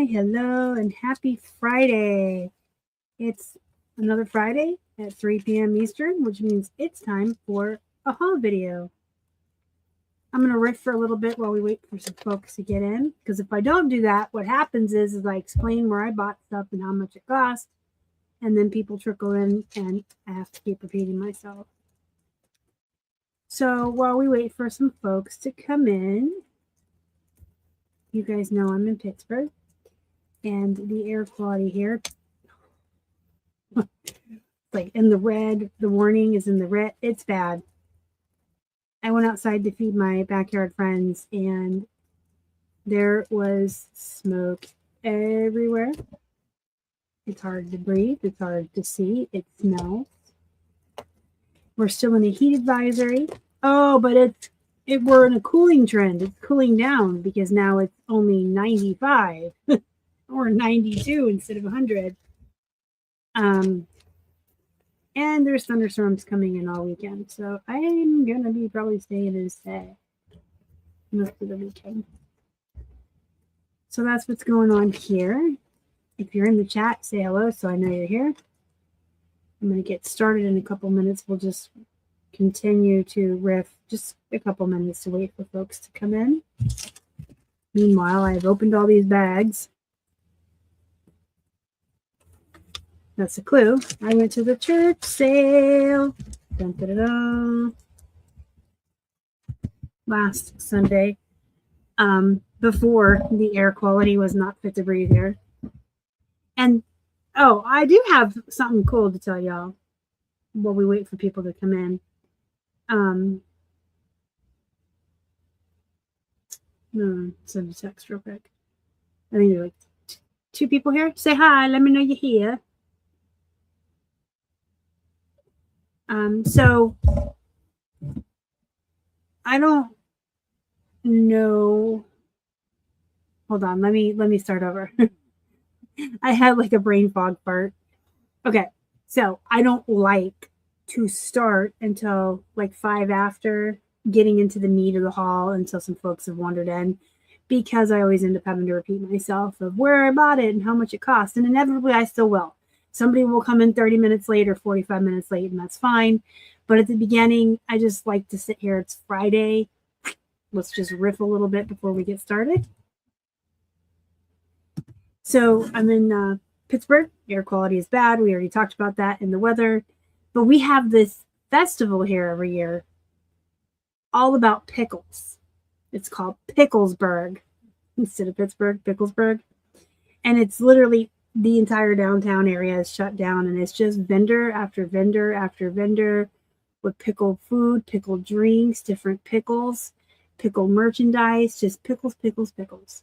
Hi, hello, and happy Friday. It's another Friday at 3 p.m. Eastern, which means it's time for a haul video. I'm going to riff for a little bit while we wait for some folks to get in, because if I don't do that, what happens is I explain where I bought stuff and how much it cost, and then people trickle in, and I have to keep repeating myself. So while we wait for some folks to come in, you guys know I'm in Pittsburgh, and the air quality here, like in the red, the warning is in the red. It's bad. I went outside to feed my backyard friends, and there was smoke everywhere. It's hard to breathe. It's hard to see. It smells. We're still in a heat advisory. Oh, but we're in a cooling trend. It's cooling down because now it's only 95 or 92 instead of 100. And there's thunderstorms coming in all weekend. So I'm going to be probably staying inside most of the weekend. So that's what's going on here. If you're in the chat, say hello so I know you're here. I'm going to get started in a couple minutes. We'll just continue to riff just a couple minutes to wait for folks to come in. Meanwhile, I've opened all these bags. That's a clue. I went to the church sale. Dun, dun, dun, dun. Last Sunday. Before the air quality was not fit to breathe here. And oh, I do have something cool to tell y'all while we wait for people to come in. Send a text real quick. I think there are like two people here. Say hi. Let me know you're here. So I don't know. Hold on. Let me start over. I had like a brain fog part. Okay. So I don't like to start until like 5 after getting into the meat of the haul until some folks have wandered in, because I always end up having to repeat myself of where I bought it and how much it cost. And inevitably I still will. Somebody will come in 30 minutes late or 45 minutes late, and that's fine. But at the beginning, I just like to sit here. It's Friday. Let's just riff a little bit before we get started. So I'm in Pittsburgh. Air quality is bad. We already talked about that and the weather. But we have this festival here every year all about pickles. It's called Picklesburg instead of Pittsburgh, Picklesburg. And it's literally the entire downtown area is shut down, and it's just vendor after vendor after vendor with pickled food, pickled drinks, different pickles, pickle merchandise, just pickles, pickles, pickles.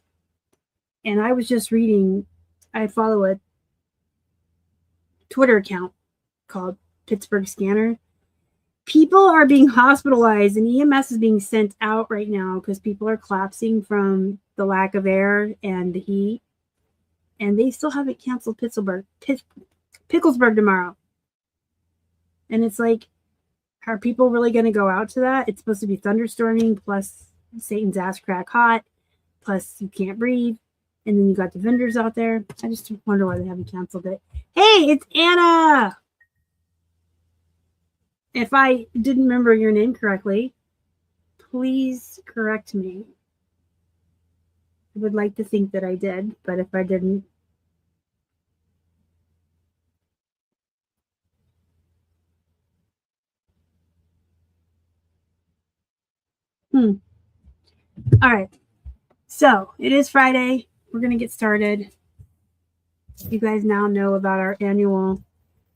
And I was just reading, I follow a Twitter account called Pittsburgh Scanner. People are being hospitalized, and EMS is being sent out right now because people are collapsing from the lack of air and the heat. And they still haven't canceled Picklesburg tomorrow. And it's like, are people really going to go out to that? It's supposed to be thunderstorming, plus Satan's ass crack hot, plus you can't breathe. And then you got the vendors out there. I just wonder why they haven't canceled it. Hey, it's Anna! If I didn't remember your name correctly, please correct me. I would like to think that I did, but if I didn't, all right. So it is Friday. We're going to get started. You guys now know about our annual.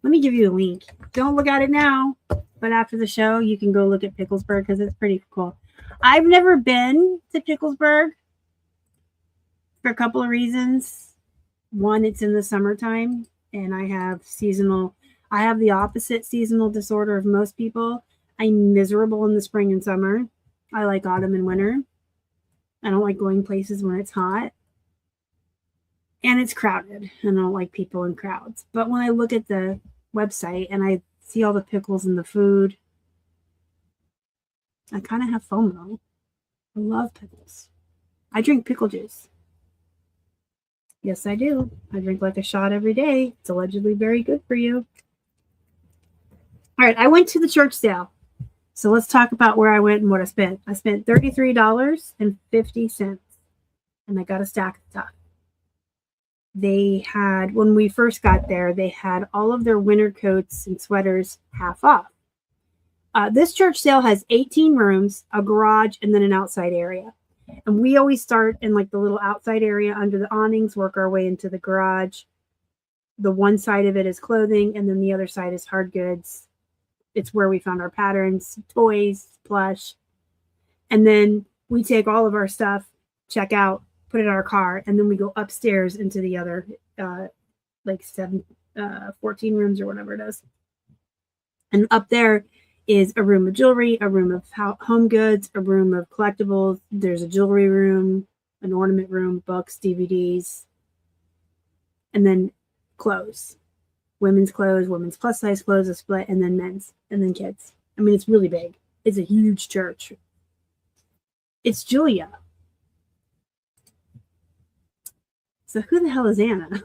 Let me give you a link. Don't look at it now, but after the show, you can go look at Picklesburg because it's pretty cool. I've never been to Picklesburg for a couple of reasons. One, it's in the summertime, and I have the opposite seasonal disorder of most people. I'm miserable in the spring and summer. I like autumn and winter. I don't like going places when it's hot. And it's crowded. And I don't like people in crowds. But when I look at the website and I see all the pickles and the food, I kind of have FOMO. I love pickles. I drink pickle juice. Yes, I do. I drink like a shot every day. It's allegedly very good for you. All right, I went to the church sale. So let's talk about where I went and what I spent. I spent $33.50, and I got a stack of stuff. They had, when we first got there, they had all of their winter coats and sweaters half off. This church sale has 18 rooms, a garage, and then an outside area. And we always start in like the little outside area under the awnings, work our way into the garage. The one side of it is clothing, and then the other side is hard goods. It's where we found our patterns, toys, plush. And then we take all of our stuff, check out, put it in our car, and then we go upstairs into the other 14 rooms or whatever it is. And up there is a room of jewelry, a room of home goods, a room of collectibles. There's a jewelry room, an ornament room, books, DVDs, and then clothes. Women's clothes, women's plus size clothes, a split, and then men's, and then kids. I mean, it's really big. It's a huge church. It's Julia. So who the hell is Anna?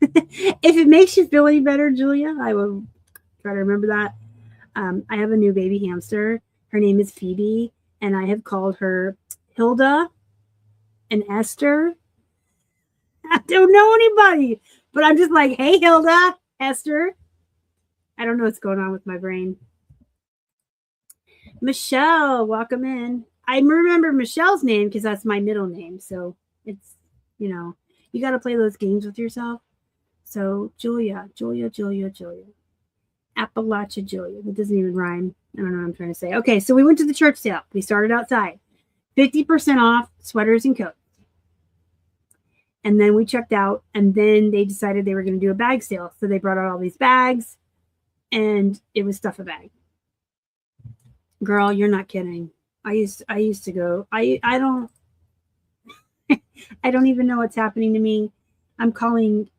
If it makes you feel any better, Julia, I will try to remember that. I have a new baby hamster. Her name is Phoebe, and I have called her Hilda and Esther. I don't know anybody, but I'm just like, hey, Hilda, Esther. I don't know what's going on with my brain. Michelle, welcome in. I remember Michelle's name because that's my middle name. So it's, you know, you got to play those games with yourself. So Julia. Appalachia Julia. That doesn't even rhyme. I don't know what I'm trying to say. Okay, so we went to the church sale. We started outside. 50% off sweaters and coats. And then we checked out, and then they decided they were going to do a bag sale. So they brought out all these bags, and it was stuff a bag. Girl, you're not kidding. I used to go. I don't I don't even know what's happening to me. I'm calling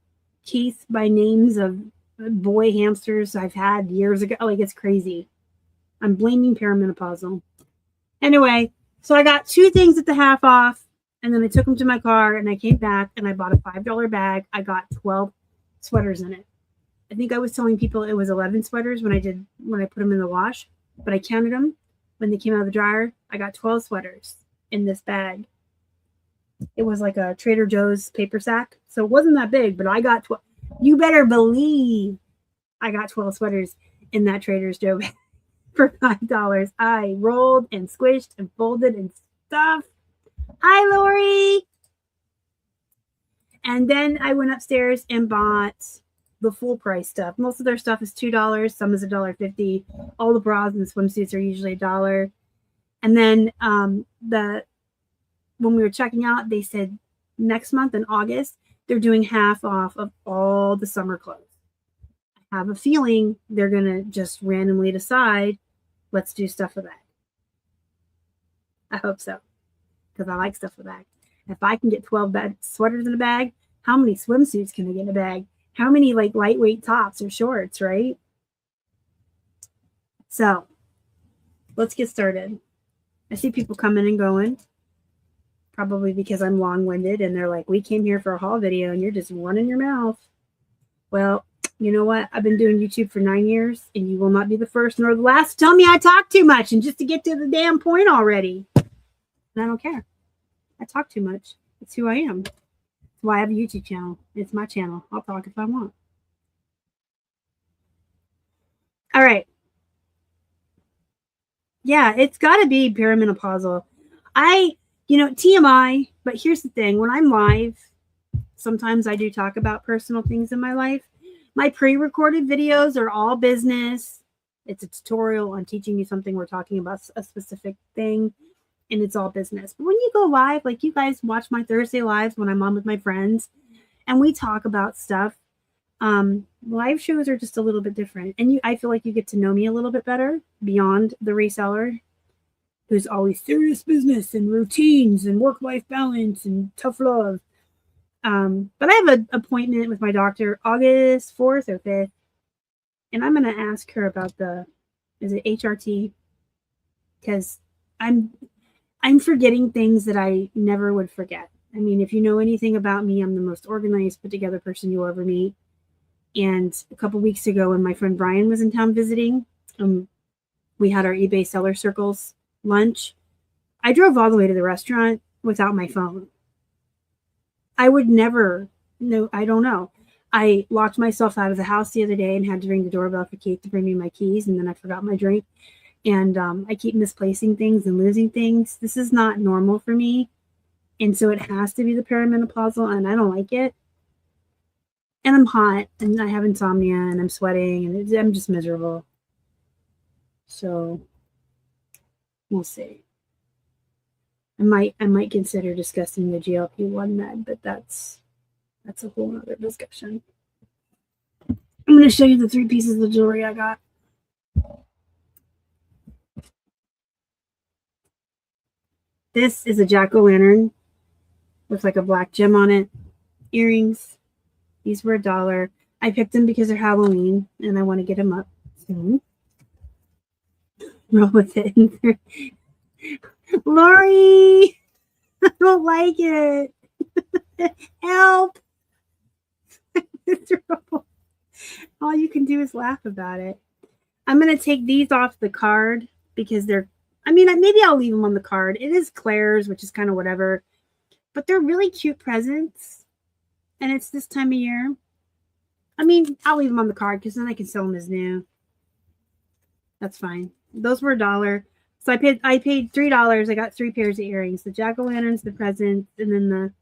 Keith by names of boy hamsters I've had years ago. Like, it's crazy. I'm blaming perimenopausal. Anyway, so I got 2 things at the half off, and then I took them to my car, and I came back, and I bought a $5 bag. I got 12 sweaters in it. I think I was telling people it was 11 sweaters when I put them in the wash, but I counted them when they came out of the dryer. I got 12 sweaters in this bag. It was like a Trader Joe's paper sack, so it wasn't that big, but I got 12. You better believe I got 12 sweaters in that Trader Joe's bag for $5. I rolled and squished and folded and stuffed. Hi, Lori. And then I went upstairs and bought the full price stuff. Most of their stuff is $2. Some is $1.50. All the bras and swimsuits are usually $1. And then when we were checking out, they said next month in August, they're doing half off of all the summer clothes. I have a feeling they're going to just randomly decide, let's do stuff with that. I hope so, because I like stuff with that. If I can get 12 sweaters in a bag, how many swimsuits can I get in a bag? How many like lightweight tops or shorts, right? So let's get started. I see people coming and going, probably because I'm long-winded and they're like, we came here for a haul video and you're just running your mouth. Well, you know what? I've been doing YouTube for 9 years, and you will not be the first nor the last to tell me I talk too much, and just to get to the damn point already. And I don't care. I talk too much. It's who I am. That's why I have a YouTube channel. It's my channel. I'll talk if I want. All right. Yeah, it's got to be perimenopausal. TMI, but here's the thing. When I'm live, sometimes I do talk about personal things in my life. My pre-recorded videos are all business. It's a tutorial on teaching you something. We're talking about a specific thing, and it's all business. But when you go live, like you guys watch my Thursday lives when I'm on with my friends, and we talk about stuff, live shows are just a little bit different. And I feel like you get to know me a little bit better beyond the reseller, who's always serious business and routines and work-life balance and tough love. But I have an appointment with my doctor August 4th or 5th, and I'm going to ask her about is it HRT? Because I'm forgetting things that I never would forget. I mean, if you know anything about me, I'm the most organized, put together person you'll ever meet. And a couple weeks ago, when my friend Brian was in town visiting, we had our eBay seller circles lunch. I drove all the way to the restaurant without my phone. I would never, no, I don't know. I locked myself out of the house the other day and had to ring the doorbell for Kate to bring me my keys, and then I forgot my drink. And I keep misplacing things and losing things. This is not normal for me. And so it has to be the perimenopausal, and I don't like it. And I'm hot, and I have insomnia, and I'm sweating, and I'm just miserable. So we'll see. I might consider discussing the GLP-1 med, but that's a whole other discussion. I'm going to show you the 3 pieces of jewelry I got. This is a jack-o'-lantern with like a black gem on it. Earrings. These were $1. I picked them because they're Halloween, and I want to get them up soon. Roll with it. Lori, I don't like it. Help. All you can do is laugh about it. I'm going to take these off the card because they're, I mean, maybe I'll leave them on the card. It is Claire's, which is kind of whatever, but they're really cute presents. And it's this time of year. I mean, I'll leave them on the card because then I can sell them as new. That's fine. Those were $1. So I paid $3. I got 3 pairs of earrings. The jack-o'-lanterns, the presents, and then the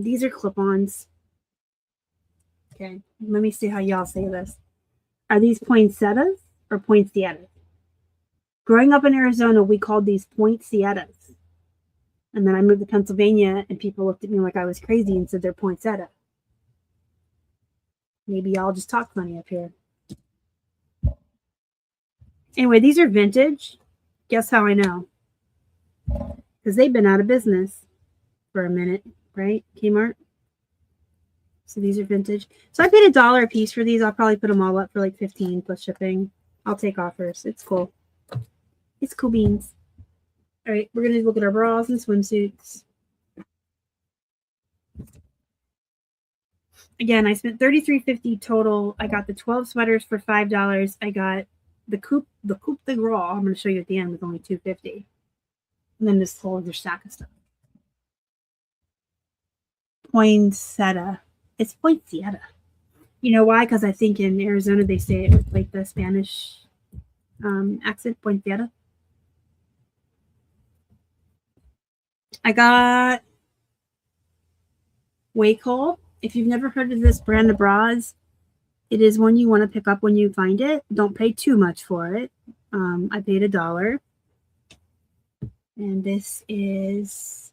these are clip-ons. Okay, let me see how y'all say this. Are these poinsettias or poinsettias? Growing up in Arizona, we called these poinsettias. And then I moved to Pennsylvania, and people looked at me like I was crazy and said they're poinsettia. Maybe y'all just talk funny up here. Anyway, these are vintage. Guess how I know? Because they've been out of business for a minute, right? Kmart. So these are vintage. So I paid $1 a piece for these. I'll probably put them all up for like $15 plus shipping. I'll take offers. It's cool. It's cool beans. All right, we're going to look at our bras and swimsuits. Again, I spent $33.50 total. I got the 12 sweaters for $5. I got the coupe de gras. I'm going to show you at the end with only $2.50. And then this whole other stack of stuff. Poinsettia. It's poinsettia. You know why? Because I think in Arizona they say it with like the Spanish accent, poinsettia. I got Waycole. If you've never heard of this brand of bras, it is one you want to pick up when you find it. Don't pay too much for it. I paid $1. And this is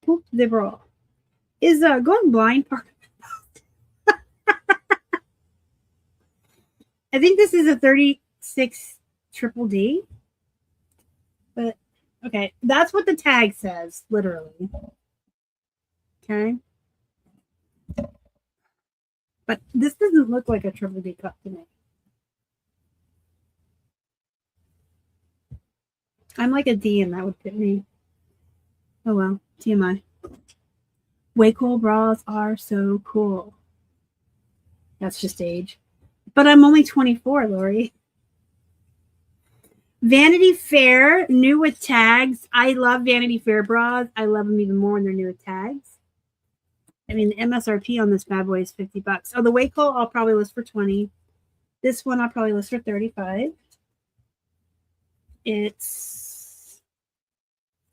coupe de bras. Is going blind part? I think this is a 36 triple D. But okay, that's what the tag says, literally. Okay. But this doesn't look like a triple D cup to me. I'm like a D and that would fit me. Oh well, TMI. Waycole bras are so cool. That's just age. But I'm only 24, Lori. Vanity Fair, new with tags. I love Vanity Fair bras. I love them even more when they're new with tags. I mean, the MSRP on this bad boy is $50. Oh, the Waycole I'll probably list for $20. This one I'll probably list for $35. It's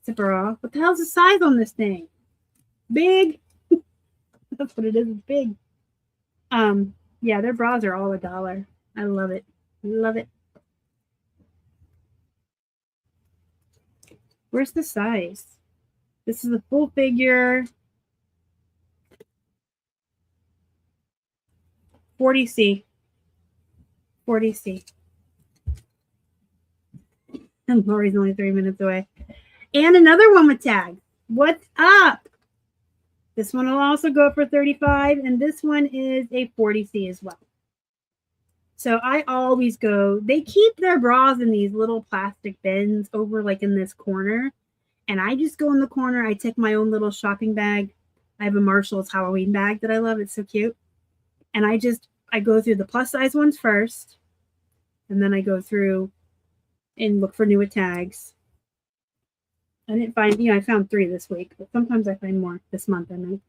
a bra. What the hell's the size on this thing? Big. That's what it is. It's big. Yeah, their bras are all $1. I love it. Love it. Where's the size? This is a full figure. 40C. 40C. And Lori's only 3 minutes away. And another one with tags. What's up? This one will also go for $35, and this one is a 40C as well. So I always go, they keep their bras in these little plastic bins over like in this corner. And I just go in the corner. I take my own little shopping bag. I have a Marshall's Halloween bag that I love. It's so cute. And I go through the plus size ones first. And then I go through and look for new tags. I didn't find, I found 3 this week, but sometimes I find more this month. I mean,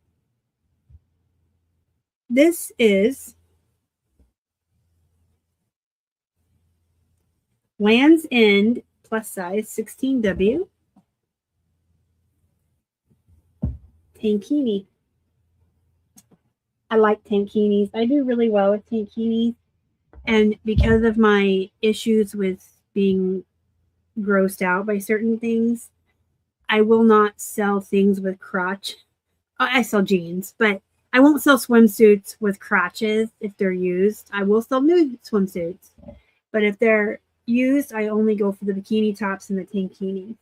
this is Land's End plus size 16W tankini. I like tankinis. I do really well with tankinis. And because of my issues with being grossed out by certain things, I will not sell things with crotch. I sell jeans, but I won't sell swimsuits with crotches if they're used. I will sell new swimsuits. But if they're used, I only go for the bikini tops and the tankini.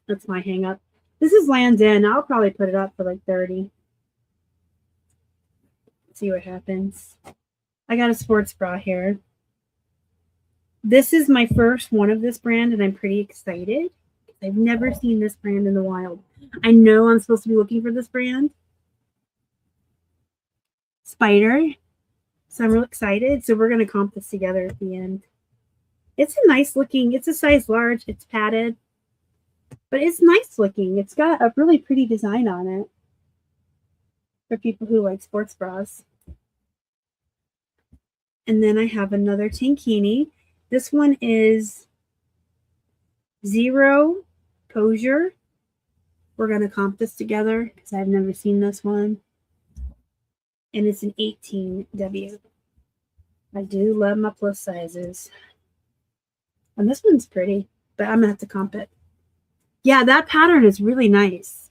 That's my hang up. This is Land's End. I'll probably put it up for like 30. See what happens. I got a sports bra here. This is my first one of this brand, and I'm pretty excited. I've never seen this brand in the wild. I know I'm supposed to be looking for this brand. Spider. So I'm real excited. So we're going to comp this together at the end. It's a nice looking, it's a size large. It's padded. But it's nice looking. It's got a really pretty design on it for people who like sports bras. And then I have another tankini. This one is Zero Posure. We're going to comp this together because I've never seen this one. And it's an 18W. I do love my plus sizes. And this one's pretty, but I'm going to have to comp it. Yeah, that pattern is really nice.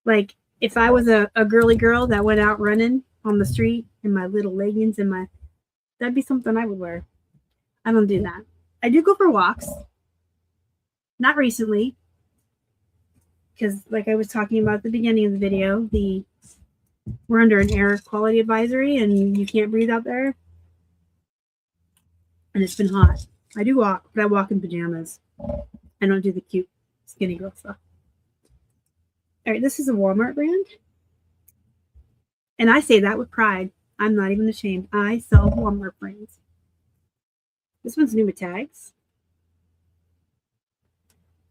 Like, if I was a girly girl that went out running on the street in my little leggings and that'd be something I would wear. I don't do that. I do go for walks. Not recently. Because like I was talking about at the beginning of the video, we're under an air quality advisory and you can't breathe out there. And it's been hot. I do walk, but I walk in pajamas. I don't do the cute skinny girl stuff. All right, this is a Walmart brand. And I say that with pride. I'm not even ashamed. I sell Walmart brands. This one's new with tags.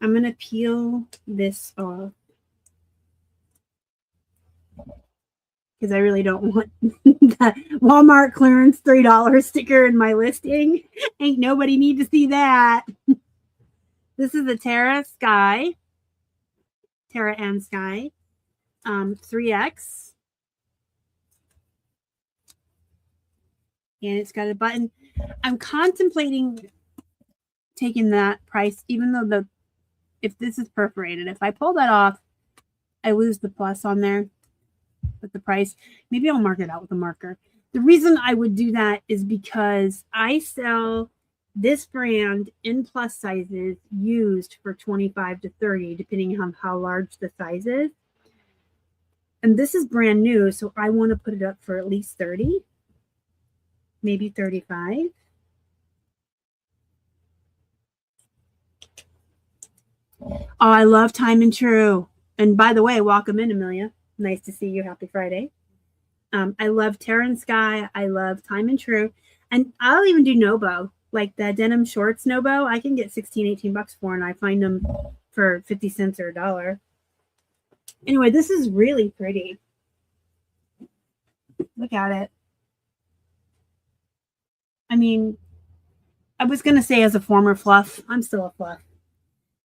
I'm going to peel this off because I really don't want the Walmart clearance $3 sticker in my listing. Ain't nobody need to see that. This is a Terra and Sky 3X. And it's got a button. I'm contemplating taking that price, even though if this is perforated, if I pull that off, I lose the plus on there with the price. Maybe I'll mark it out with a marker. The reason I would do that is because I sell this brand in plus sizes used for 25 to 30, depending on how large the size is. And this is brand new, so I want to put it up for at least 30, maybe 35. Oh, I love Time and True. And by the way, welcome in, Amelia. Nice to see you. Happy Friday. I love Terra and Sky. I love Time and True. And I'll even do Nobo. Like the denim shorts Nobo, I can get 16, 18 bucks for, and I find them for 50 cents or $1. Anyway, this is really pretty. Look at it. I mean, I was going to say as a former fluff, I'm still a fluff.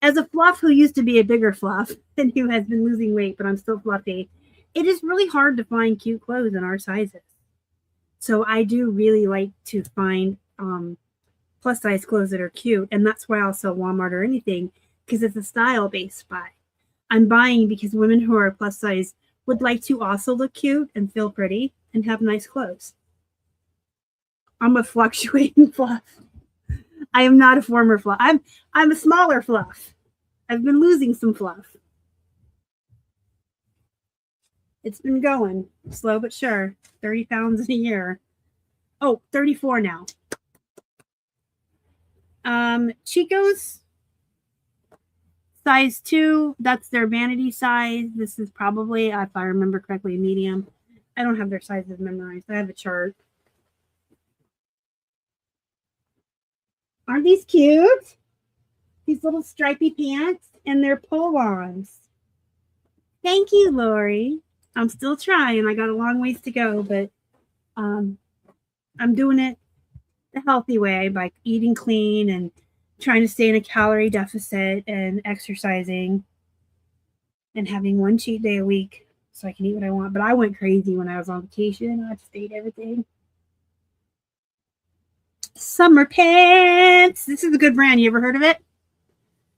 As a fluff who used to be a bigger fluff and who has been losing weight, but I'm still fluffy, it is really hard to find cute clothes in our sizes. So I do really like to find plus size clothes that are cute. And that's why I'll sell Walmart or anything, because it's a style-based buy. I'm buying because women who are plus size would like to also look cute and feel pretty and have nice clothes. I'm a fluctuating fluff. I am not a former fluff. I'm a smaller fluff. I've been losing some fluff. It's been going slow but sure. 30 pounds in a year. Oh, 34 now. Chico's size 2. That's their vanity size. This is probably, if I remember correctly, a medium. I don't have their sizes memorized. I have a chart. Aren't these cute? These little stripy pants and their pull-ons. Thank you, Lori. I'm still trying. I got a long ways to go, but I'm doing it the healthy way by eating clean and trying to stay in a calorie deficit and exercising and having one cheat day a week so I can eat what I want. But I went crazy when I was on vacation. I just ate everything. Summer pants. This is a good brand. You ever heard of it?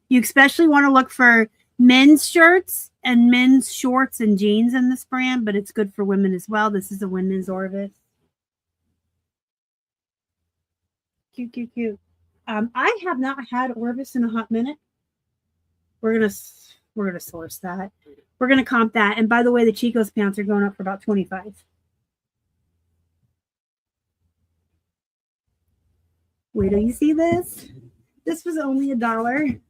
You especially want to look for men's shirts and men's shorts and jeans in this brand, but it's good for women as well. This is a women's Orvis. Cute, cute, cute. I have not had Orvis in a hot minute. We're gonna source that. We're gonna comp that. And by the way, the Chico's pants are going up for about $25. Wait till you see this. This was only $1.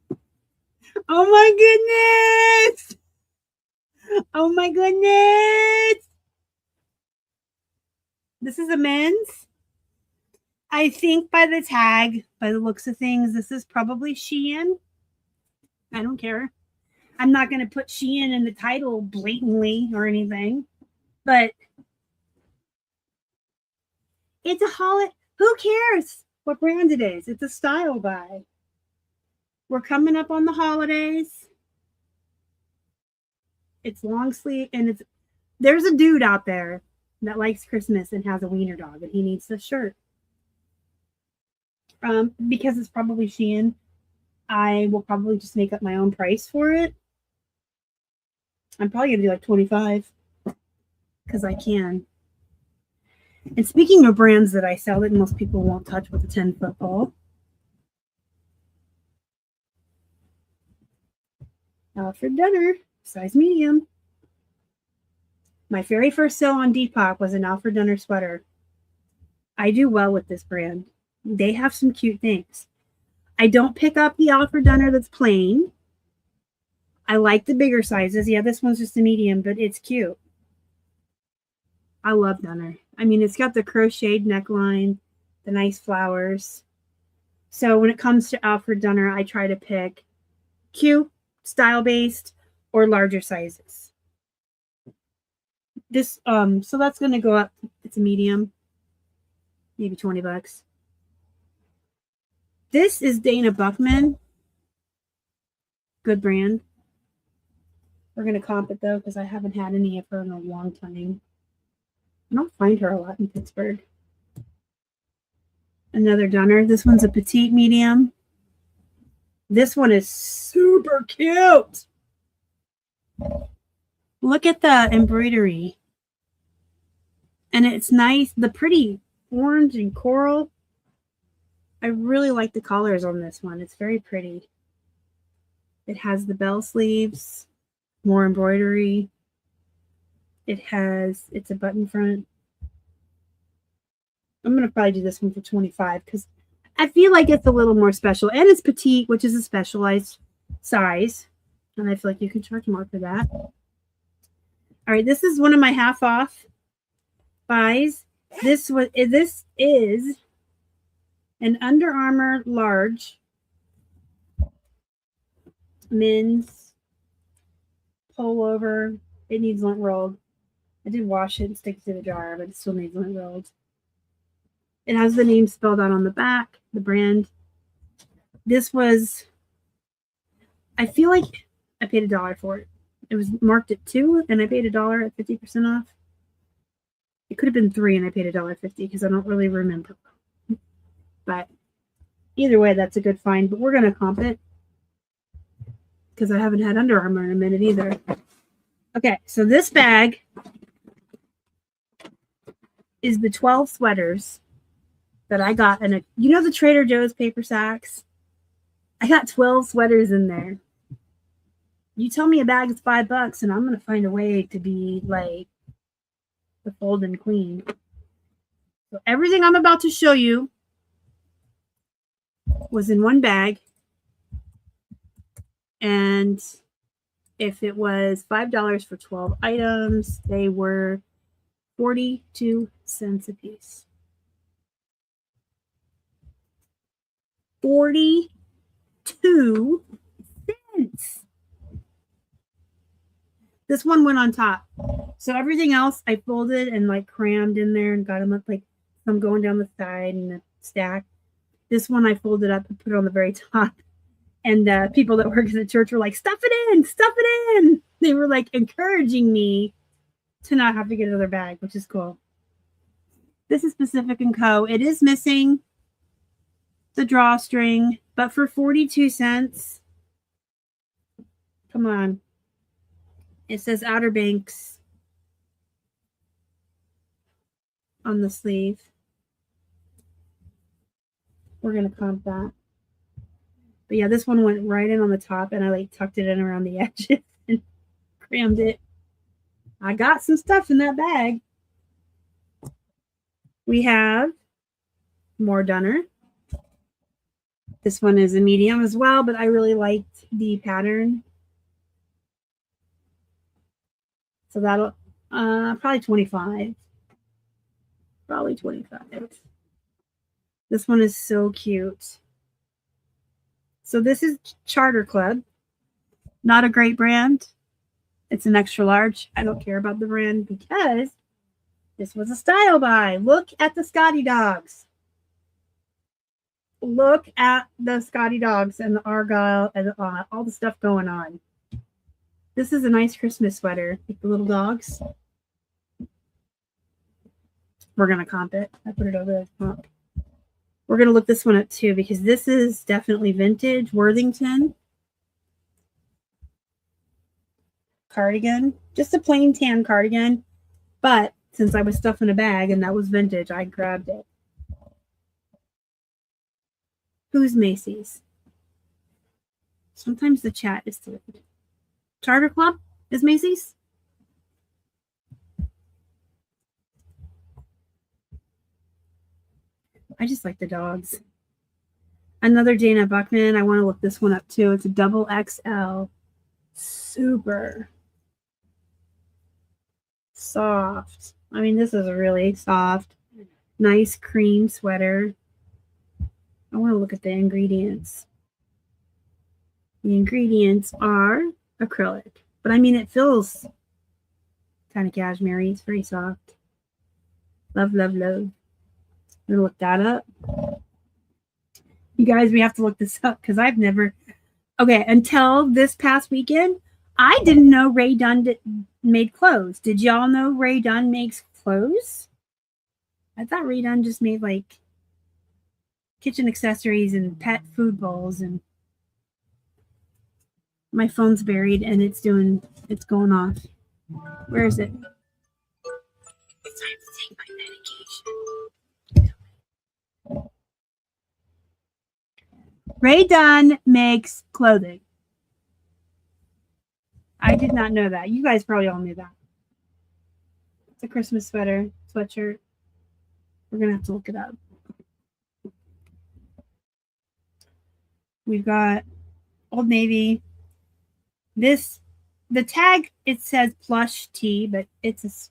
Oh my goodness! Oh my goodness! This is a men's. I think by the tag, by the looks of things, this is probably Shein. I don't care. I'm not going to put Shein in the title blatantly or anything, but it's a holiday. Who cares what brand it is? It's a style buy. We're coming up on the holidays. It's long sleeve, and there's a dude out there that likes Christmas and has a wiener dog, and he needs this shirt. Because it's probably Shein, I will probably just make up my own price for it. I'm probably gonna do like $25 because I can. And speaking of brands that I sell that most people won't touch with a 10-foot pole, Alfred Dunner, size medium. My very first sale on Depop was an Alfred Dunner sweater. I do well with this brand. They have some cute things. I don't pick up the Alfred Dunner that's plain. I like the bigger sizes. Yeah, this one's just a medium, but it's cute. I love Dunner. I mean, it's got the crocheted neckline, the nice flowers. So when it comes to Alfred Dunner, I try to pick cute, style-based, or larger sizes. This, so that's going to go up. It's a medium, maybe $20. This is Dana Buckman. Good brand. We're going to comp it, though, because I haven't had any of her in a long time. I don't find her a lot in Pittsburgh. Another Dunner. This one's a petite medium. This one is super cute. Look at the embroidery. And it's nice. The pretty orange and coral. I really like the colors on this one. It's very pretty. It has the bell sleeves, more embroidery. It's a button front. I'm going to probably do this one for $25 because I feel like it's a little more special. And it's petite, which is a specialized size. And I feel like you can charge more for that. All right, this is one of my half off buys. This is an Under Armour large men's pullover. It needs lint rolled. I did wash it and stick it to the jar, but it still needs lint rolled. It has the name spelled out on the back, the brand. This was, I feel like I paid $1 for it. It was marked at $2 and I paid $1 at 50% off. It could have been $3 and I paid $1.50 because I don't really remember. But either way, that's a good find. But we're going to comp it because I haven't had Under Armour in a minute either. Okay, so this bag is the 12 sweaters that I got in you know the Trader Joe's paper sacks? I got 12 sweaters in there. You tell me a bag is $5 and I'm going to find a way to be like the fold-in queen. So everything I'm about to show you was in one bag. And if it was $5 for 12 items, they were 42 cents a piece. 42 cents. This one went on top. So everything else I folded and like crammed in there and got them up like some going down the side and the stack. This one I folded up and put it on the very top. And people that work at the church were like, stuff it in, stuff it in. They were like encouraging me to not have to get another bag, which is cool. This is Pacific & Co. It is missing the drawstring, but for 42 cents, come on. It says Outer Banks on the sleeve. We're going to comp that. But yeah, this one went right in on the top, and I like tucked it in around the edges and crammed it. I got some stuff in that bag. We have more Dunner. This one is a medium as well, but I really liked the pattern. So that'll probably 25. Probably 25. This one is so cute. So this is Charter Club. Not a great brand. It's an extra large. I don't care about the brand because this was a style buy. Look at the Scotty dogs. Look at the Scotty dogs and the Argyle and all the stuff going on. This is a nice Christmas sweater with the little dogs. We're going to comp it. I put it over the comp. We're going to look this one up too because this is definitely vintage. Worthington. Cardigan. Just a plain tan cardigan. But since I was stuffing a bag and that was vintage, I grabbed it. Who's Macy's? Sometimes the chat is delivered. Charter Club is Macy's? I just like the dogs. Another Dana Buckman. I want to look this one up too. It's a double XL. Super soft. I mean, this is a really soft, nice cream sweater. I want to look at the ingredients. The ingredients are acrylic. But I mean, it feels kind of cashmere. It's very soft. Love, love, love. I'm going to look that up. You guys, we have to look this up because I've never... Okay, until this past weekend, I didn't know Ray Dunn made clothes. Did y'all know Ray Dunn makes clothes? I thought Ray Dunn just made like kitchen accessories and pet food bowls. And my phone's buried and it's going off. Where is it? It's time to take my medication. Ray Dunn makes clothing. I did not know that. You guys probably all knew that. It's a Christmas sweater, sweatshirt. We're going to have to look it up. We've got Old Navy. The tag, it says plush tee, but it's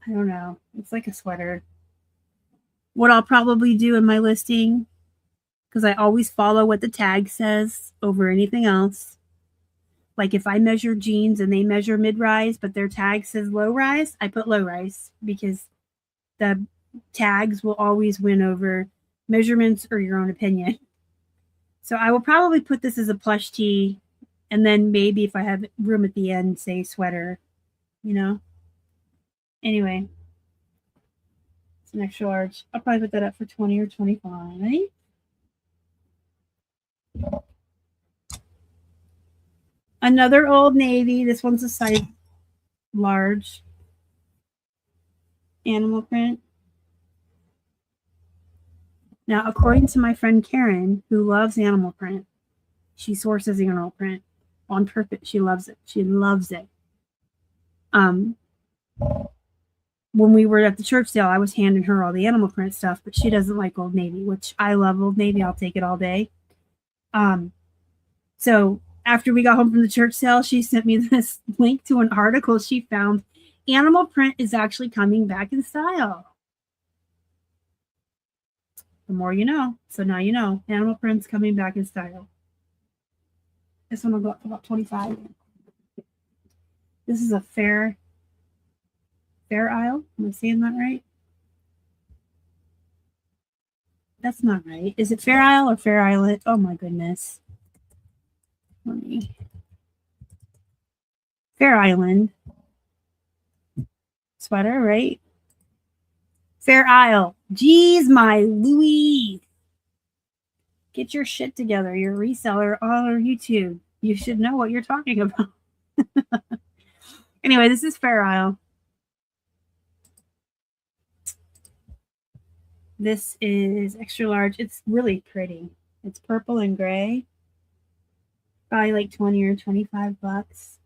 I don't know. It's like a sweater. What I'll probably do in my listing, because I always follow what the tag says over anything else. Like if I measure jeans and they measure mid-rise, but their tag says low-rise, I put low-rise because the tags will always win over measurements or your own opinion. So I will probably put this as a plush tee, and then maybe if I have room at the end, say sweater, you know? Anyway, it's an extra large. I'll probably put that up for 20 or 25. Another Old Navy. This one's a size large. Animal print. Now, according to my friend Karen, who loves animal print, she sources animal print. on purpose. She loves it. She loves it. When we were at the church sale, I was handing her all the animal print stuff, but she doesn't like Old Navy, which I love Old Navy. I'll take it all day. So after we got home from the church sale, she sent me this link to an article she found. Animal print is actually coming back in style. The more you know. So now you know. Animal print's coming back in style. This one will go up to about $25. This is a Fair Isle. Am I saying that right? That's not right. Is it Fair Isle or Fair Island? Oh my goodness. Fair Island sweater, right? Fair Isle. Jeez, my Louise. Get your shit together. You're a reseller on YouTube. You should know what you're talking about. Anyway, this is Fair Isle. This is extra large. It's really pretty. It's purple and gray. Probably like 20 or 25 bucks.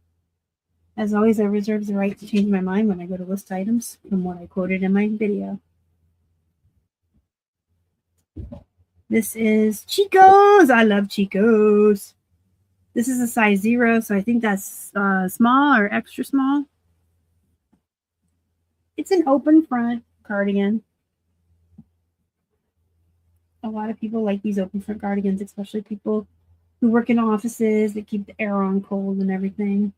As always, I reserve the right to change my mind when I go to list items from what I quoted in my video. This is Chico's. I love Chico's. This is a size 0, so I think that's small or extra small. It's an open front cardigan. A lot of people like these open front cardigans, especially people who work in offices that keep the air on cold and everything.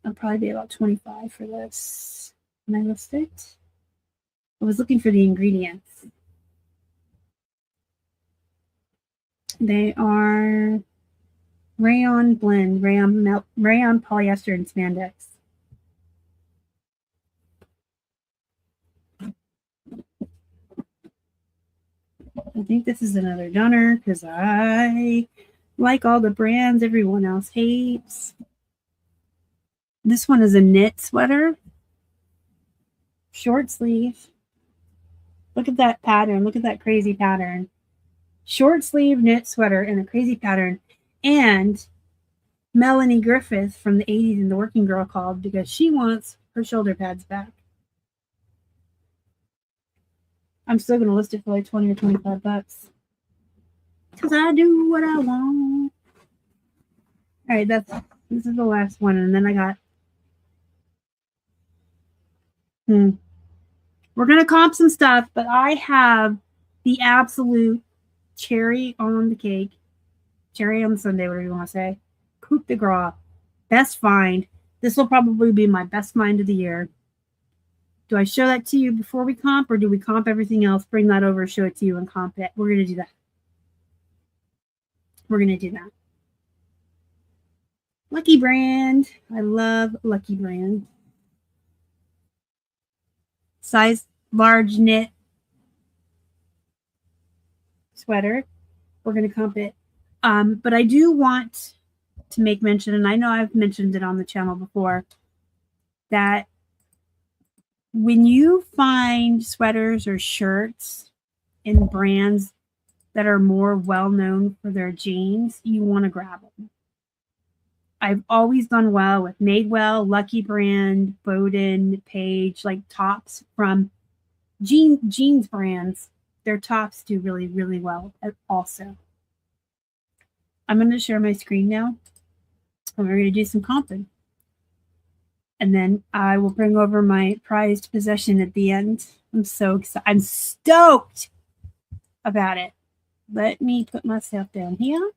I'll probably be about $25 for this. Can I list it? I was looking for the ingredients. They are rayon blend, rayon polyester, and spandex. I think this is another Dunner because I like all the brands everyone else hates. This one is a knit sweater. Short sleeve. Look at that pattern. Look at that crazy pattern. Short sleeve knit sweater in a crazy pattern. And Melanie Griffith from the 80s and the Working Girl called because she wants her shoulder pads back. I'm still going to list it for like 20 or 25 bucks. Because I do what I want. All right, this is the last one. And then I got... We're going to comp some stuff, but I have the absolute cherry on the cake. Cherry on the sundae, whatever you want to say. Coup de grace. Best find. This will probably be my best find of the year. Do I show that to you before we comp, or do we comp everything else, bring that over, show it to you, and comp it? We're going to do that. We're going to do that. Lucky Brand. I love Lucky Brand. Size large knit sweater. We're going to comp it. But I do want to make mention, and I know I've mentioned it on the channel before, that when you find sweaters or shirts in brands that are more well-known for their jeans, you want to grab them. I've always done well with Madewell, Lucky Brand, Bowden, Page, like tops from jeans brands. Their tops do really, really well also. I'm going to share my screen now, and we're going to do some comping. And then I will bring over my prized possession at the end. I'm so excited. I'm stoked about it. Let me put myself down here.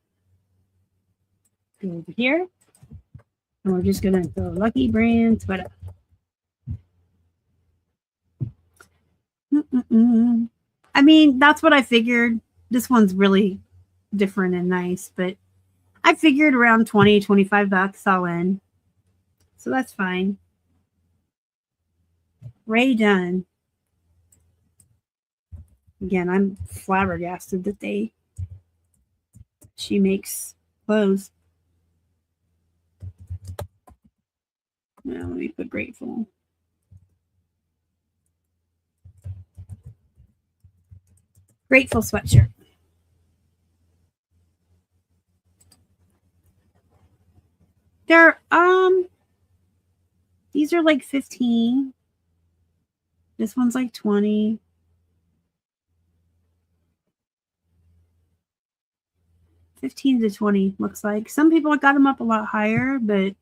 Go over here. And we're just going to go Lucky Brand sweater. I mean, that's what I figured. This one's really different and nice, but I figured around 20, 25 bucks all in. So that's fine. Ray Dunn. Again, I'm flabbergasted that she makes clothes. Well, let me put Grateful. Grateful sweatshirt. They're these are like 15. This one's like 20. $15 to $20 looks like. Some people got them up a lot higher, but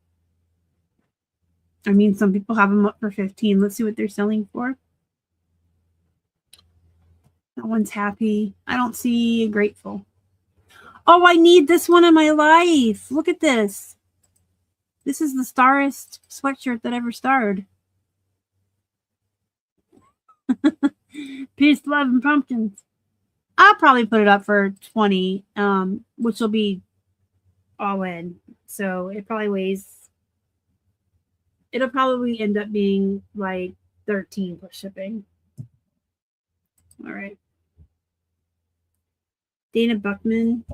I mean, some people have them up for 15. Let's see what they're selling for. That one's happy. I don't see grateful. Oh, I need this one in my life. Look at this. This is the starest sweatshirt that ever starred. Peace, love, and pumpkins. I'll probably put it up for 20, which will be all in. So it probably weighs, it'll probably end up being like 13 plus shipping. All right. Dana Buckman.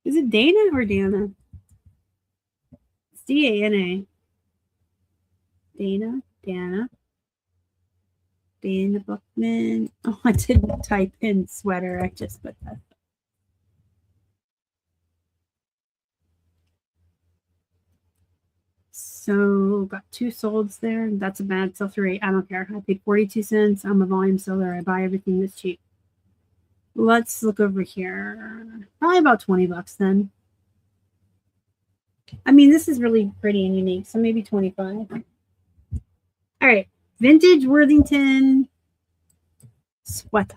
Is it Dana or Dana? It's D-A-N-A. Dana Buckman. Oh, I didn't type in sweater. I just put that. So got 2 solds there. That's a bad sell-through rate. I don't care. I paid 42 cents. I'm a volume seller. I buy everything that's cheap. Let's look over here. Probably about 20 bucks then. I mean, this is really pretty and unique, so maybe 25. All right. Vintage Worthington sweater.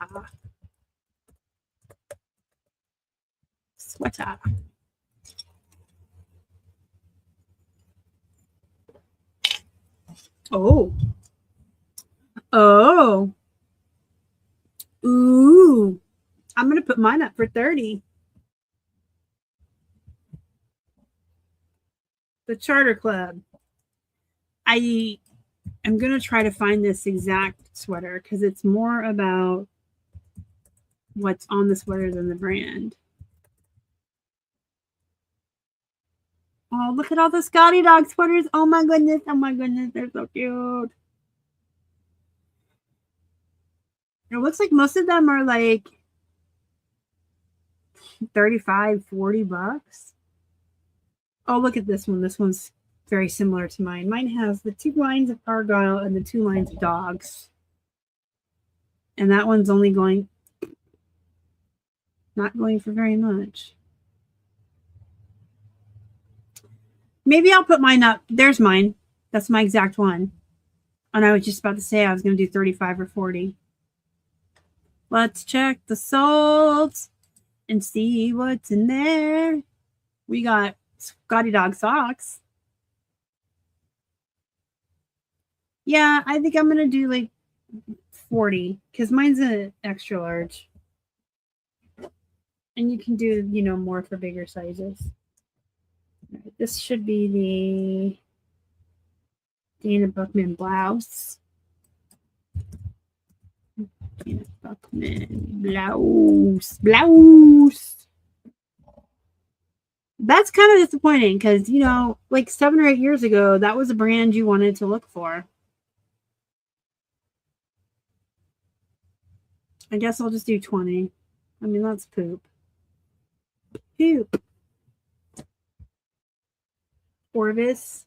Oh. Ooh. I'm going to put mine up for 30. The Charter Club. I am going to try to find this exact sweater because it's more about what's on the sweater than the brand. Oh, look at all the Scotty Dog sweaters. Oh my goodness. They're so cute. It looks like most of them are like 35, 40 bucks. Oh, look at this one. This one's very similar to mine. Mine has the 2 lines of Argyle and the 2 lines of dogs. And that one's only going, not going for very much. Maybe I'll put mine up. There's mine. That's my exact one. And I was just about to say I was going to do 35 or 40. Let's check the solds and see what's in there. We got Scotty Dog socks. Yeah, I think I'm going to do like 40 because mine's an extra large. And you can do, you know, more for bigger sizes. All right, this should be the Dana Buckman blouse. Dana Buckman blouse. That's kind of disappointing because, you know, like 7 or 8 years ago, that was a brand you wanted to look for. I guess I'll just do 20. I mean, that's poop. Orvis.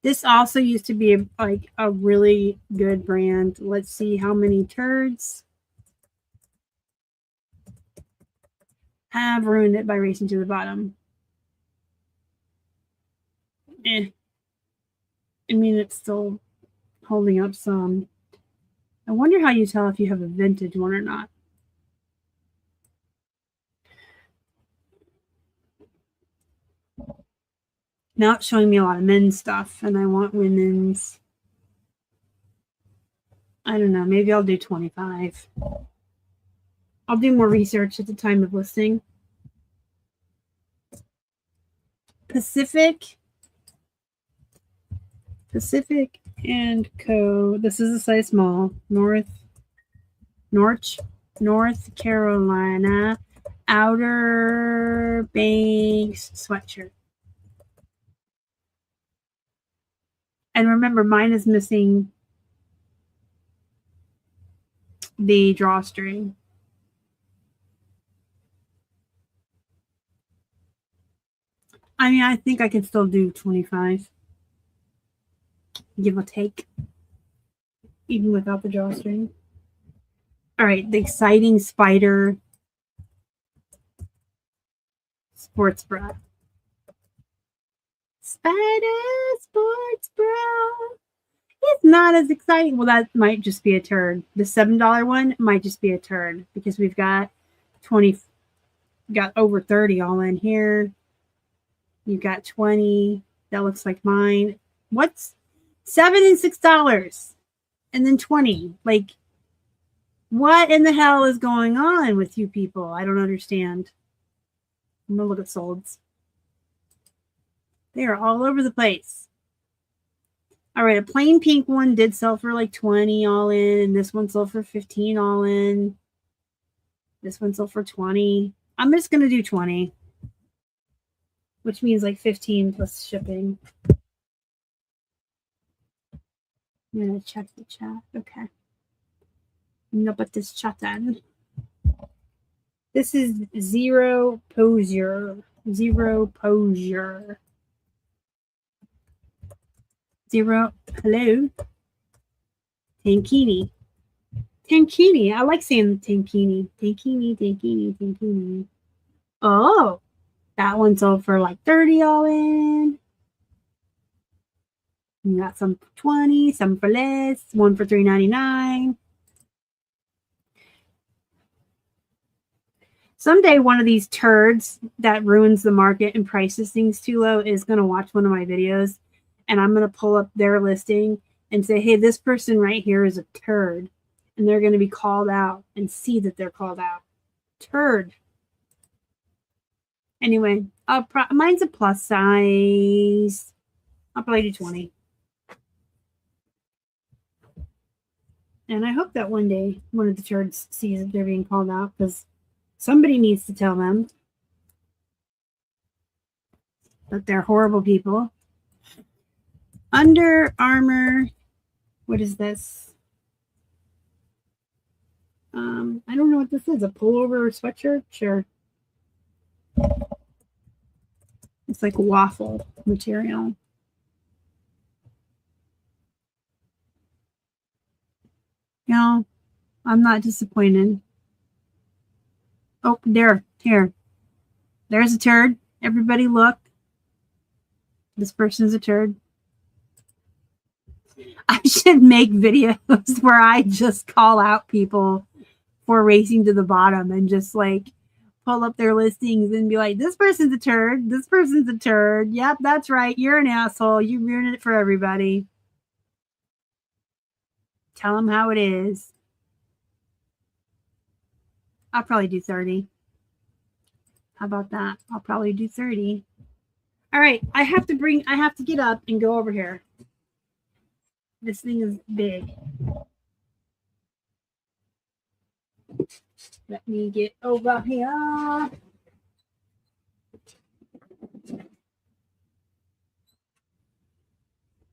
This also used to be like a really good brand. Let's see how many turds have ruined it by racing to the bottom. I mean, it's still holding up some. I wonder how you tell if you have a vintage one or not. Now it's showing me a lot of men's stuff, and I want women's. I don't know. Maybe I'll do 25. I'll do more research at the time of listing. Pacific and Co. This is a size small. North Carolina Outer Banks sweatshirt. And remember, mine is missing the drawstring. I mean, I think I can still do 25. Give or take. Even without the drawstring. All right, the exciting spider sports bra. Spider sports bra. It's not as exciting. Well, that might just be a turd. The $7 one might just be a turd because we've got 20, got over 30 all in here. You've got 20. That looks like mine. What's $7 and $6? And then 20. Like, what in the hell is going on with you people? I don't understand. I'm going to look at solds. They are all over the place. All right, a plain pink one did sell for like 20 all in. And this one sold for 15 all in. This one sold for 20. I'm just going to do 20. Which means like 15 plus shipping. I'm going to check the chat. Okay. I'm going to put this chat in. This is Zero Posier. Zero Posier. Zero. Hello. Tankini. Tankini. I like saying tankini. Tankini, tankini, tankini. Oh. That one sold for like 30 all in. You got some for 20, some for less, one for $3.99. Someday one of these turds that ruins the market and prices things too low is going to watch one of my videos, and I'm going to pull up their listing and say, hey, this person right here is a turd, and they're going to be called out and see that they're called out. Turd. Anyway, mine's a plus size. I'll probably do 20. And I hope that one day one of the turds sees that they're being called out, because somebody needs to tell them that they're horrible people. Under Armour. What is this? I don't know what this is. A pullover sweatshirt? Sure. It's like waffle material. No, I'm not disappointed. Oh, there. Here. There's a turd. Everybody look. This person's a turd. I should make videos where I just call out people for racing to the bottom and just like pull up their listings and be like, this person's a turd. This person's a turd. Yep, that's right. You're an asshole. You ruined it for everybody. Tell them how it is. I'll probably do 30. How about that? I'll probably do 30. All right. I have to get up and go over here. This thing is big. Let me get over here.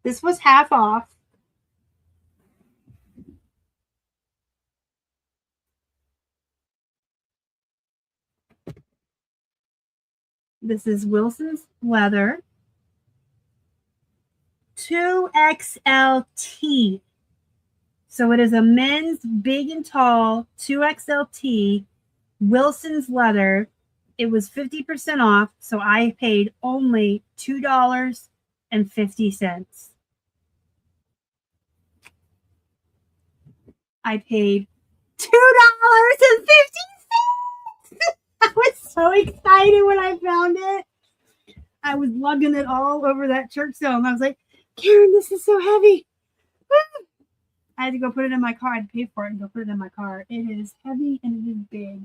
This was half off. This is Wilson's leather. 2XLT. So it is a men's big and tall 2XLT Wilson's leather. It was 50% off, so I paid only $2.50. I paid $2.50. I was so excited when I found it. I was lugging it all over that church sale, and I was like, Karen, this is so heavy. I had to go put it in my car. I had to pay for it and go put it in my car. It is heavy and it is big.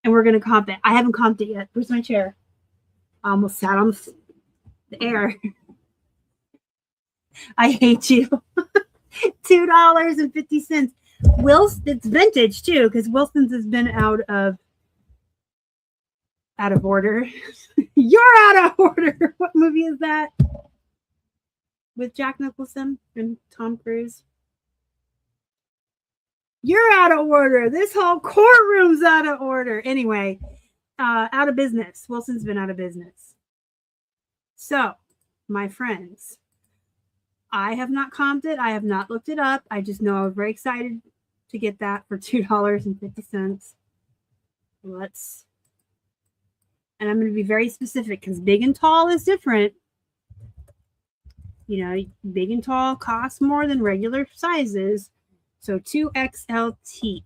And we're going to comp it. I haven't comped it yet. Where's my chair? I almost sat on the air. I hate you. $2.50. It's vintage too, because Wilson's has been out of order. You're out of order. What movie is that? With Jack Nicholson and Tom Cruise. You're out of order. This whole courtroom's out of order. Anyway, out of business. Wilson's been out of business. So, my friends, I have not comped it. I have not looked it up. I just know I was very excited to get that for $2.50. And I'm going to be very specific because big and tall is different. You know, big and tall costs more than regular sizes. So 2XLT.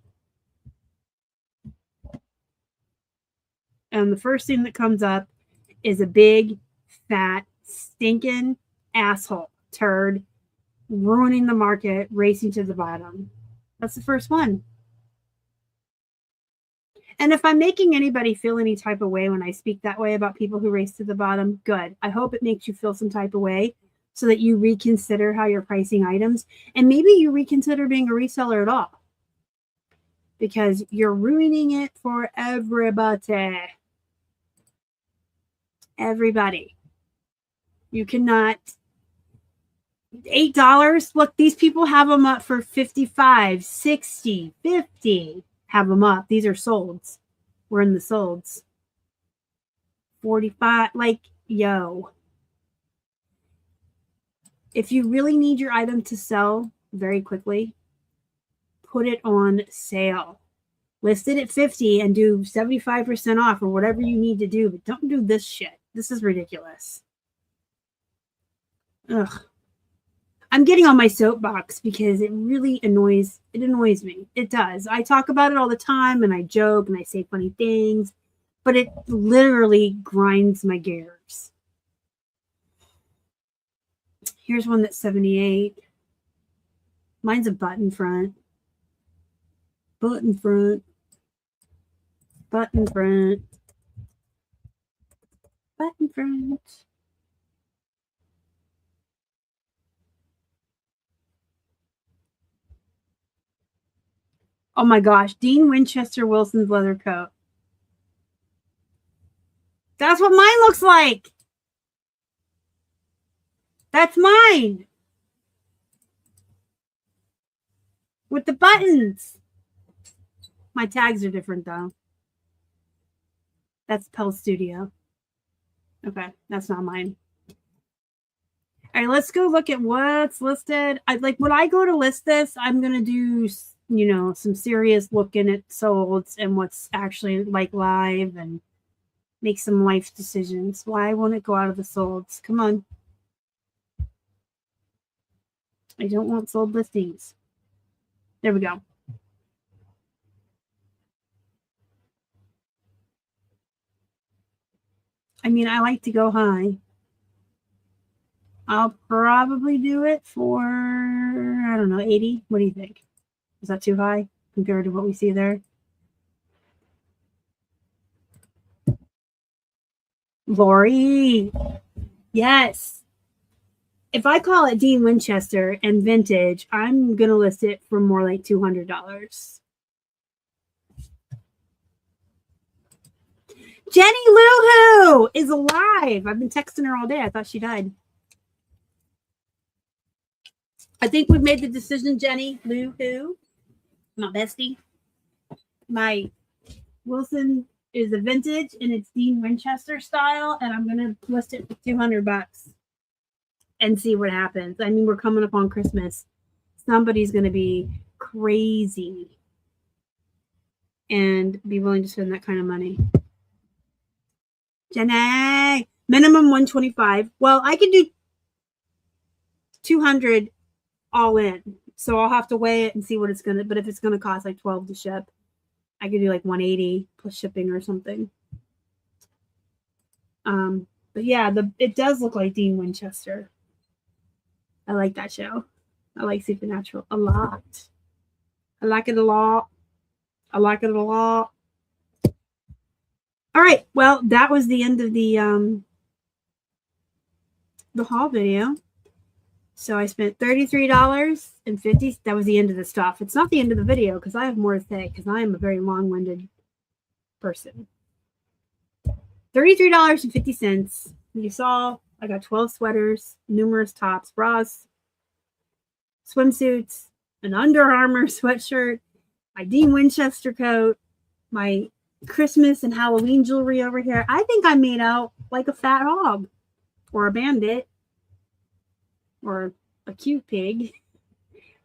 And the first thing that comes up is a big, fat, stinking asshole turd ruining the market, racing to the bottom. That's the first one. And if I'm making anybody feel any type of way when I speak that way about people who race to the bottom, good. I hope it makes you feel some type of way so that you reconsider how you're pricing items. And maybe you reconsider being a reseller at all. Because you're ruining it for everybody. Everybody. You cannot. $8. Look, these people have them up for 55, 60, 50. Have them up. These are solds. We're in the solds. 45. Like, yo. If you really need your item to sell very quickly, put it on sale. List it at 50 and do 75% off or whatever you need to do, but don't do this shit. This is ridiculous. Ugh. I'm getting on my soapbox because it really annoys me. It does. I talk about it all the time and I joke and I say funny things, but it literally grinds my gears. Here's one that's 78. Mine's a button front. Button front. Button front. Button front. Oh my gosh, Dean Winchester Wilson's leather coat. That's what mine looks like. That's mine. With the buttons. My tags are different though. That's Pell Studio. Okay, that's not mine. All right, let's go look at what's listed. When I go to list this, I'm going to do, you know, some serious looking at solds and what's actually like live and make some life decisions. Why won't it go out of the solds? Come on. I don't want sold listings. There we go. I mean, I like to go high. I'll probably do it for, I don't know, 80. What do you think? Is that too high compared to what we see there? Lori. Yes. If I call it Dean Winchester and vintage, I'm going to list it for more like $200. Jenny Lou is alive. I've been texting her all day. I thought she died. I think we've made the decision, Jenny Lou, my bestie. My Wilson is a vintage and it's Dean Winchester style, and I'm going to list it for $200 and see what happens. I mean, we're coming up on Christmas. Somebody's going to be crazy and be willing to spend that kind of money. Jenny, minimum 125. Well, I can do 200 all in. So I'll have to weigh it and see what it's going to, but if it's going to cost like 12 to ship, I could do like 180 plus shipping or something. But yeah, it does look like Dean Winchester. I like that show. I like Supernatural a lot. I like it a lot. I like it a lot. All right. Well, that was the end of the haul video. So I spent $33.50. That was the end of the stuff. It's not the end of the video because I have more to say because I am a very long-winded person. $33.50. You saw I got 12 sweaters, numerous tops, bras, swimsuits, an Under Armour sweatshirt, my Dean Winchester coat, my Christmas and Halloween jewelry over here. I think I made out like a fat hog or a bandit or a cute pig.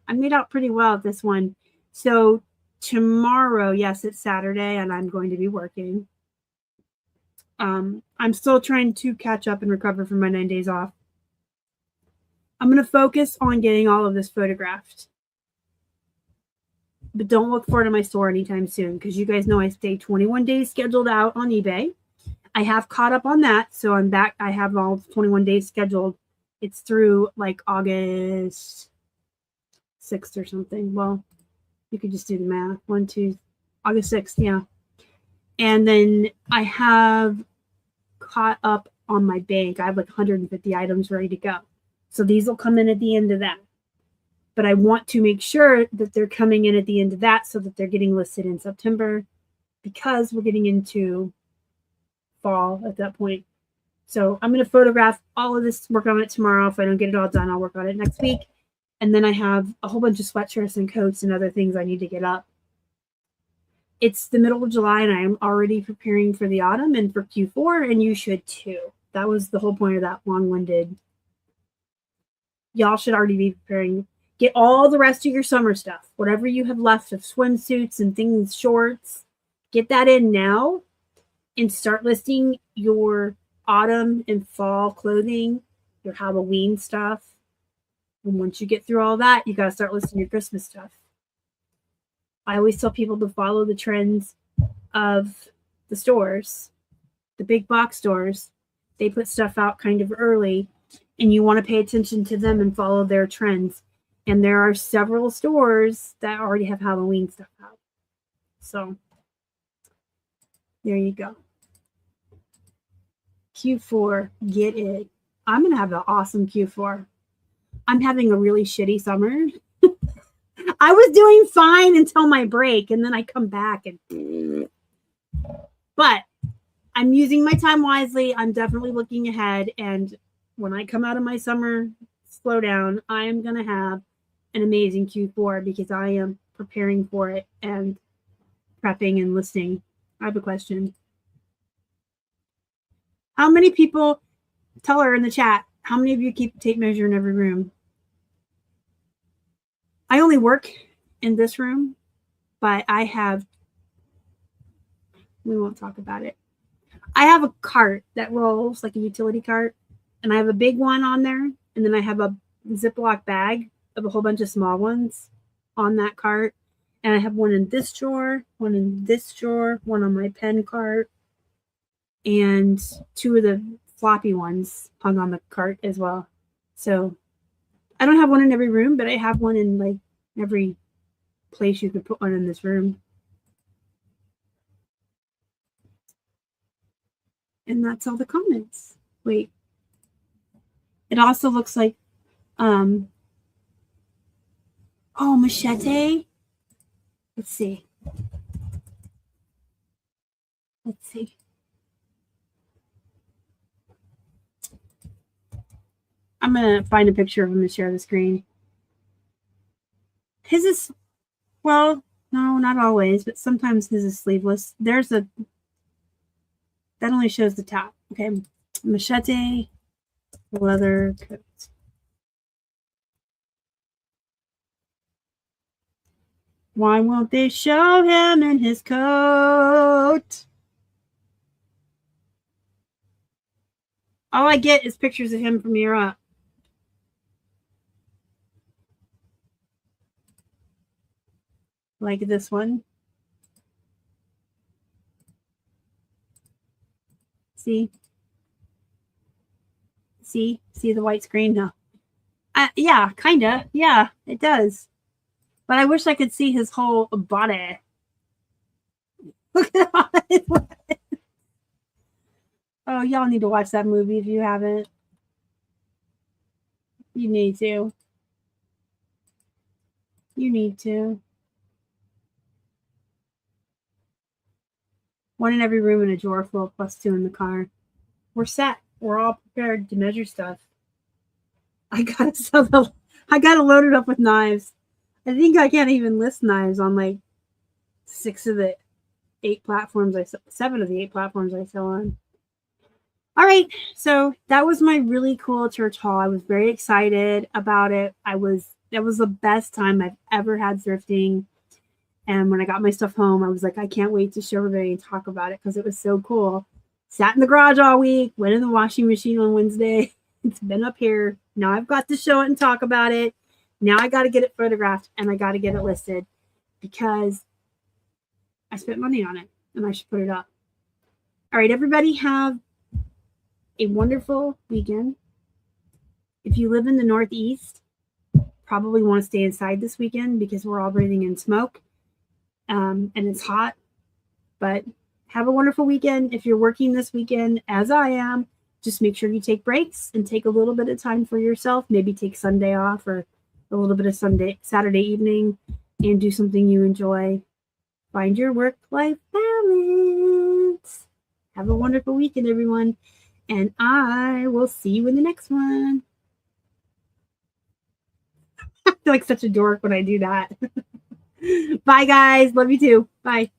I made out pretty well at this one. So tomorrow, yes, it's Saturday and I'm going to be working. I'm still trying to catch up and recover from my 9 days off. I'm going to focus on getting all of this photographed. But don't look for it in my store anytime soon because you guys know I stay 21 days scheduled out on eBay. I have caught up on that, so I'm back. I have all 21 days scheduled. It's through like August 6th or something. Well, you could just do the math. August 6th, yeah. And then I have caught up on my bank. I have like 150 items ready to go. So these will come in at the end of that. But I want to make sure that they're coming in at the end of that so that they're getting listed in September because we're getting into fall at that point. So I'm going to photograph all of this, work on it tomorrow. If I don't get it all done, I'll work on it next week. And then I have a whole bunch of sweatshirts and coats and other things I need to get up. It's the middle of July and I'm already preparing for the autumn and for Q4, and you should too. That was the whole point of that long-winded. Y'all should already be preparing. Get all the rest of your summer stuff, whatever you have left of swimsuits and things, shorts, get that in now and start listing your autumn and fall clothing, your Halloween stuff. And once you get through all that, you got to start listing your Christmas stuff. I always tell people to follow the trends of the stores, the big box stores. They put stuff out kind of early, and you want to pay attention to them and follow their trends. And there are several stores that already have Halloween stuff out. So there you go. Q4, get it. I'm going to have an awesome Q4. I'm having a really shitty summer. I was doing fine until my break, and then I come back and. But I'm using my time wisely. I'm definitely looking ahead, and when I come out of my summer slowdown, I am going to have an amazing Q4 because I am preparing for it and prepping and listing. I have a question. How many people, tell her in the chat, how many of you keep tape measure in every room? I only work in this room, but I have, we won't talk about it. I have a cart that rolls like a utility cart, and I have a big one on there, and then I have a Ziploc bag of a whole bunch of small ones on that cart. And I have one in this drawer, one in this drawer, one on my pen cart, and two of the floppy ones hung on the cart as well. So I don't have one in every room, but I have one in like every place you could put one in this room. And that's all the comments. Wait. It also looks like, oh, machete. Let's see. Let's see. I'm going to find a picture of him to share the screen. His is, well, no, not always, but sometimes his is sleeveless. There's a, that only shows the top. Okay. Machete, leather coat. Why won't they show him in his coat? All I get is pictures of him from here up. Like this one. See? See the white screen? No. Yeah, kind of. Yeah, it does. But I wish I could see his whole body. Look at all his legs. Oh, y'all need to watch that movie if you haven't. You need to. You need to. One in every room and a drawer full, plus two in the car. We're set. We're all prepared to measure stuff. I gotta load it up with knives. I think I can't even list knives on like 6 of it. 7 of the 8 platforms I sell on. All right, so that was my really cool church haul. I was very excited about it. That was the best time I've ever had thrifting. And when I got my stuff home, I was like, I can't wait to show everybody and talk about it because it was so cool. Sat in the garage all week, went in the washing machine on Wednesday. It's been up here. Now I've got to show it and talk about it. Now I got to get it photographed and I got to get it listed because I spent money on it and I should put it up. All right, everybody have a wonderful weekend. If you live in the Northeast, probably want to stay inside this weekend because we're all breathing in smoke and it's hot. But have a wonderful weekend. If you're working this weekend, as I am, just make sure you take breaks and take a little bit of time for yourself. Maybe take Sunday off or a little bit of Saturday evening and do something you enjoy. Find your work-life balance. Have a wonderful weekend, everyone. And I will see you in the next one. I feel like such a dork when I do that. Bye, guys. Love you too. Bye.